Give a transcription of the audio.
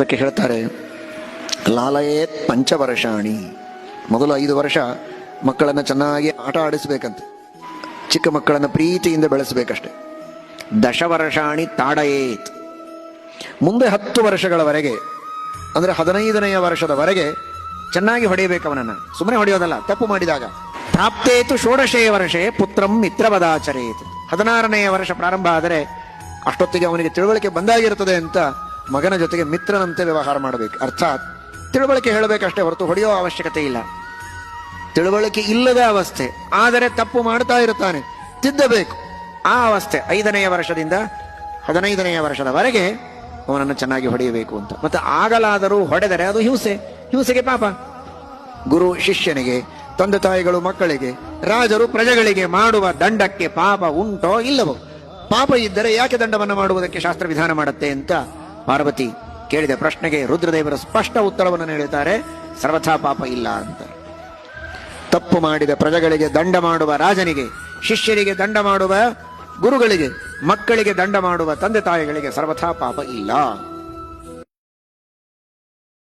ಅದಕ್ಕೆ ಹೇಳ್ತಾರೆ, ಲಾಲಯೇತ್ ಪಂಚವರ್ಷಾಣಿ, ಮೊದಲು 5 ವರ್ಷ ಮಕ್ಕಳನ್ನು ಚೆನ್ನಾಗಿ ಆಟ ಆಡಿಸ್ಬೇಕಂತೆ, ಚಿಕ್ಕ ಮಕ್ಕಳನ್ನು ಪ್ರೀತಿಯಿಂದ ಬೆಳೆಸಬೇಕಷ್ಟೆ. ದಶವರ್ಷಾಣಿ ತಾಡಯೇತ್, ಮುಂದೆ 10 ವರ್ಷಗಳವರೆಗೆ ಅಂದರೆ 15ನೆಯ ವರ್ಷದವರೆಗೆ ಚೆನ್ನಾಗಿ ಹೊಡೆಯಬೇಕು ಅವನನ್ನು, ಸುಮ್ಮನೆ ಹೊಡೆಯೋದಲ್ಲ, ತಪ್ಪು ಮಾಡಿದಾಗ. ಪ್ರಾಪ್ತೇತು ಷೋಡಶೇ ವರ್ಷೇ ಪುತ್ರಂ ಮಿತ್ರವದಾಚರೇತ್, 16ನೆಯ ವರ್ಷ ಪ್ರಾರಂಭ ಆದರೆ ಅಷ್ಟೊತ್ತಿಗೆ ಅವನಿಗೆ ತಿಳುವಳಿಕೆ ಬಂದಾಗಿರುತ್ತದೆ ಅಂತ ಮಗನ ಜೊತೆಗೆ ಮಿತ್ರನಂತೆ ವ್ಯವಹಾರ ಮಾಡಬೇಕು. ಅರ್ಥಾತ್ ತಿಳುವಳಿಕೆ ಹೇಳಬೇಕಷ್ಟೇ ಹೊರತು ಹೊಡೆಯೋ ಅವಶ್ಯಕತೆ ಇಲ್ಲ. ತಿಳುವಳಿಕೆ ಇಲ್ಲದ ಅವಸ್ಥೆ, ಆದರೆ ತಪ್ಪು ಮಾಡ್ತಾ ಇರುತ್ತಾನೆ, ತಿದ್ದಬೇಕು, ಆ ಅವಸ್ಥೆ 5ನೆಯ ವರ್ಷದಿಂದ 15ನೆಯ ವರ್ಷದವರೆಗೆ ಅವನನ್ನು ಚೆನ್ನಾಗಿ ಹೊಡೆಯಬೇಕು ಅಂತ. ಮತ್ತೆ ಆಗಲಾದರೂ ಹೊಡೆದರೆ ಅದು ಹಿಂಸೆಗೆ ಪಾಪ. ಗುರು ಶಿಷ್ಯನಿಗೆ, ತಂದೆ ತಾಯಿಗಳು ಮಕ್ಕಳಿಗೆ, ರಾಜರು ಪ್ರಜೆಗಳಿಗೆ ಮಾಡುವ ದಂಡಕ್ಕೆ ಪಾಪ ಉಂಟೋ ಇಲ್ಲವೋ? ಪಾಪ ಇದ್ದರೆ ಯಾಕೆ ದಂಡವನ್ನು ಮಾಡುವುದಕ್ಕೆ ಶಾಸ್ತ್ರ ವಿಧಾನ ಮಾಡುತ್ತೆ ಅಂತ ಪಾರ್ವತಿ ಕೇಳಿದ ಪ್ರಶ್ನೆಗೆ ರುದ್ರದೇವರ ಸ್ಪಷ್ಟ ಉತ್ತರವನ್ನು ನೀಡುತ್ತಾರೆ, ಸರ್ವಥಾ ಪಾಪ ಇಲ್ಲ ಅಂತ. ತಪ್ಪು ಮಾಡಿದ ಪ್ರಜೆಗಳಿಗೆ ದಂಡ ಮಾಡುವ ರಾಜನಿಗೆ, ಶಿಷ್ಯರಿಗೆ ದಂಡ ಮಾಡುವ ಗುರುಗಳಿಗೆ, ಮಕ್ಕಳಿಗೆ ದಂಡ ಮಾಡುವ ತಂದೆ ತಾಯಿಗಳಿಗೆ ಸರ್ವಥಾ ಪಾಪ ಇಲ್ಲ.